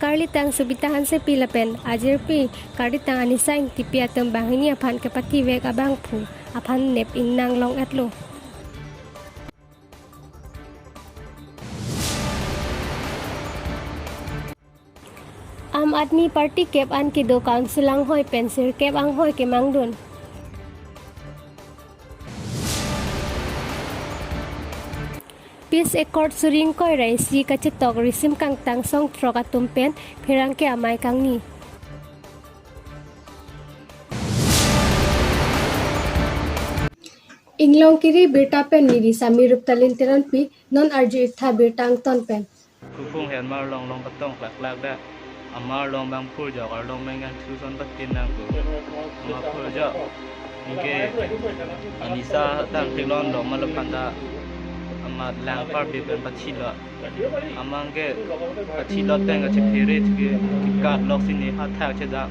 Karlitang subitahan sa Pilapen, Ajir Pi, Karlitang anisaing tipi at tembangini apan kapatiwek abang pu, apan nep ingnang long atlo. Am Admi Party kep an kido council ang hoy pensir kep ang hoy ke mangdun. Peace Accord suring koy rai si kachitok risim kang tang song trok atumpen phirang ke amai kang ni. Inglongkiri Abirta pen ni samirup talintiran pi non arju itha birtang ton pen. Kufung hen mar long patong klak da. Amar long bang pur jo or long mengan susun batin nang ku. Ma pur jo. Inge anisa tang tilon long malapanda. Amat lang par bi ben pachilo. Amangge pachilo teng achi phire thge kat lok sini ha thak che da.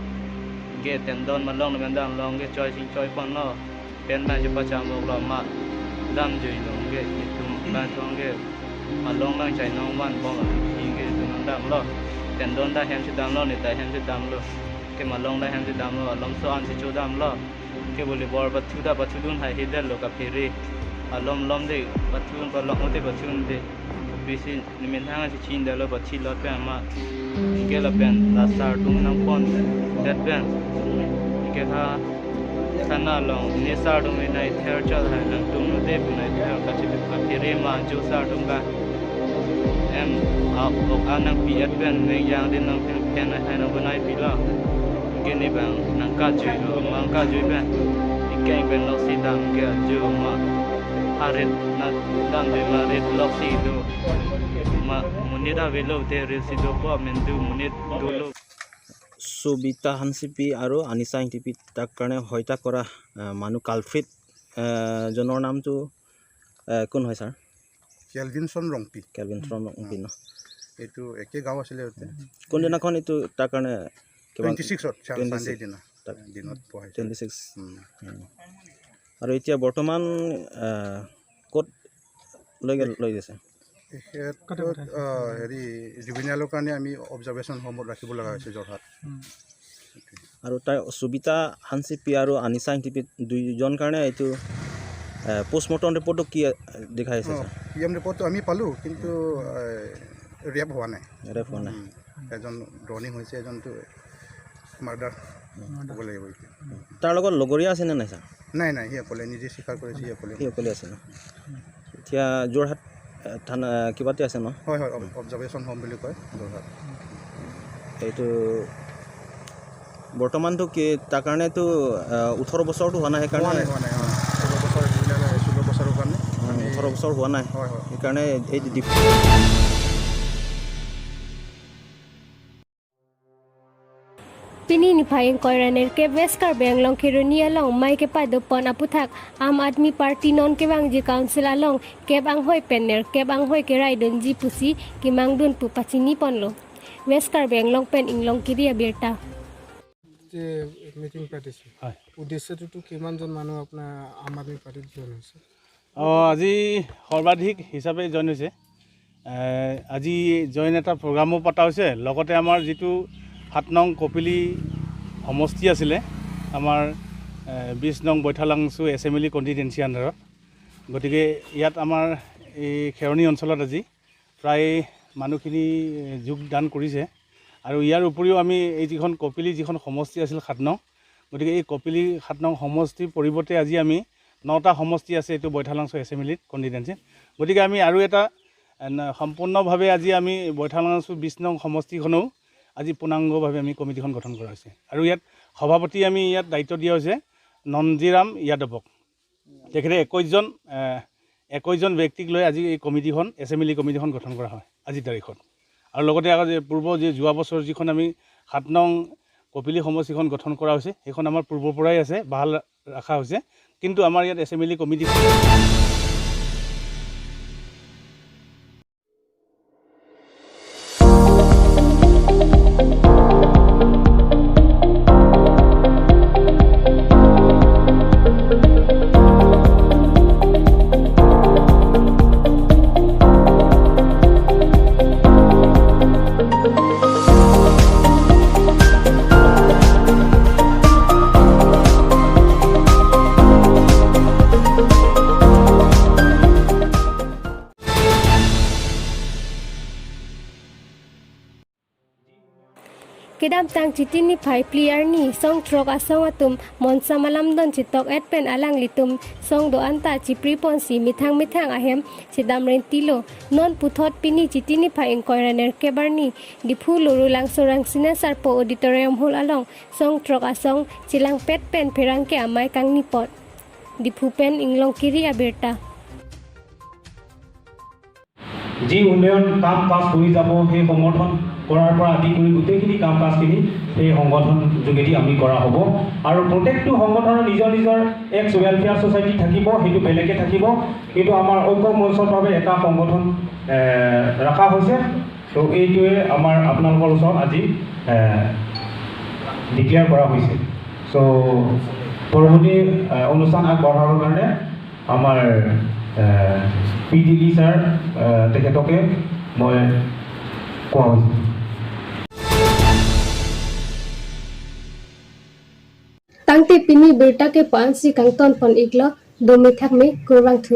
Ge ten don ma long ben dang long ge choi sing choi pon no. Pen ban je pacham lo lo ma dam joi long ge tum ban thong ge ma long lang chai nong wan bong inge tum dang lo. Ten don da hem se dam lo ni ta hem se dam lo ke ma long da hem se dam lo lom so an se chu dam lo ke boli bor ba thu da ba thu dun hai hidel lo ka phiri alom lom de ba thu ba long de ba thun de bisi ni men hang se chin da lo ba thi lo pe ma ke la pen la sar tum nang pon that pen ke ha kana long ni sar dum ni nai ther chal hai nang tum no de bu nai ther ka chi ka phiri ma ju sar dum ka em học anang pi at pen ne yang din nang pen hai nang banai pi la ke ni bang nang ka chui lo mang ka chui pen ikeng pen lo si dam ke ju ma haret na dam de ma ret lo si do ma munida ve lo de re si do po men du munit do lo সুবিতা হানচিপি আৰু আনিচাইং টিপি তাক কাৰণে হত্যা কৰা মানুহ কালফ্ৰিট জনৰ নামটো কোন হয় ছাৰ কেলভিনসন ৰংপি ন এইটো একে গাঁও আছিলে কোনদিনাখন এইটো তাৰ কাৰণে 26 দিনত 26 আৰু এতিয়া বৰ্তমান ক'ত লৈ গৈছে হেৰি জুবিনিয়ালৰ কাৰণে আমি অবজাৰ্ভেশ্যন হোমত ৰাখিব লগা হৈছে যোৰহাট আৰু তাৰ সুবিতা হানচিপি আৰু আনিচাইং টিপি দুইজন কাৰণে এইটো পোষ্টমৰ্টম ৰিপৰ্টটো কি দেখাইছে পিএম ৰিপৰ্টটো আমি পালোঁ কিন্তু ৰেপ হোৱা নাই এজন ড্ৰনিং হৈছে এজনটো মাৰ্ডাৰ হ'ব লাগিব তাৰ লগত লগৰীয়া আছেনে নাই ছাৰ নাই সি অকলে নিজে স্বীকাৰ কৰিছে সি অকলে আছে ন এতিয়া যোৰহাট থানা কিবাতে আছে ন হয় অবজাৰ্ভেশ্যন হোম বুলি কয় যোৰহাট এইটো বৰ্তমানটো কি তাৰ কাৰণেতো 18 বছৰটো হোৱা নাই সেইকাৰণে 16 বছৰৰ কাৰণে 18 বছৰ হোৱা নাই সেইকাৰণে এই Pini ni payeng koiraner ke Weskar Benglong Kirunia long mai ke padu pon aputhak Am Admi Party non ke bang ji council along ke bang hoi penner ke bang hoi ke raidun ji pusi ki mangdun pu pachini ponlo Weskar Benglong pen Inglongkiri Abirta যে meeting পাতিছে হয় উদ্দেশ্যটো কিমানজন মানুহ আপোনাৰ আম আদমি পাৰ্টিত join হৈছে আজি সৰ্বাধিক হিচাপে জইন হৈছে আজি জইন এটা প্ৰগ্ৰামো পতা হৈছে লগতে আমাৰ যিটো 7 নং কপিলি সমষ্টি আছিলে আমাৰ 20 নং বৈঠালাংচু এছেম্বলি কনষ্টিটুৱেঞ্চি আণ্ডাৰত গতিকে ইয়াত আমাৰ এই খেৰণী অঞ্চলত আজি প্ৰায় মানুহখিনি যোগদান কৰিছে আৰু ইয়াৰ উপৰিও আমি এই যিখন কপিলি যিখন সমষ্টি আছিল 7 নং গতিকে এই কপিলি 7 নং সমষ্টিৰ পৰিৱৰ্তে আজি আমি 9টা সমষ্টি আছে এইটো বৈঠালাংচু এছেম্বলি কনষ্টিটুৱেঞ্চি গতিকে আমি আৰু এটা সম্পূৰ্ণভাৱে আজি আমি বৈঠালাংচু 20 নং সমষ্টিখনো আজি পূৰ্ণাংগভাৱে আমি কমিটিখন গঠন কৰা হৈছে আৰু ইয়াত সভাপতি আমি ইয়াত দায়িত্ব দিয়া হৈছে নন্দীৰাম যাদৱক তেখেতে 21জন ব্যক্তিক লৈ আজি এই কমিটিখন এছেম্বলি কমিটিখন গঠন কৰা হয় আজি তাৰিখত আৰু লগতে পূৰ্ব যে যোৱা বছৰ যিখন আমি 7 নং কপিলি সমষ্টিখন গঠন কৰা হৈছে সেইখন আমাৰ পূৰ্বৰ পৰাই আছে ভাল ৰাখা হৈছে কিন্তু আমাৰ ইয়াত assembly committee kedam tang chitini phai player ni song trok asong atum monsa malam don chitok et pen alang litum song do anta chipri pon si mithang ahem chidam ren tilo non puthot pini chitini phai engkoiraner kebarni dipu luru lang sorang sina sarpo auditorium hol along song trok asong chilang pet pen pherang ke amai kang nipot dipu pen Inglongkiri Abirta যি উন্নয়ন কাম কাজ কৰি যাব সেই সংগঠন কৰাৰ পৰা আদি কৰি গোটেইখিনি কাম কাজখিনি সেই সংগঠন যোগেদি আমি কৰা হ'ব আৰু প্ৰত্যেকটো সংগঠনৰ নিজৰ নিজৰ এক্স ৱেলফেয়াৰ ছ'চাইটি থাকিব সেইটো বেলেগে থাকিব কিন্তু আমাৰ ঐক্য মঞ্চৰ বাবে এটা সংগঠন ৰখা হৈছে তো এইটোৱে আমাৰ আপোনালোকৰ ওচৰত আজি ডিক্লেয়াৰ কৰা হৈছে চ' পৰৱৰ্তী অনুষ্ঠান আগবঢ়াবৰ কাৰণে আমাৰ PDD ছাৰ তেখেতকে মই কোৱা হৈছে tangte pini berta ke pansi kang ton pon iglo domi thak me kurwang thu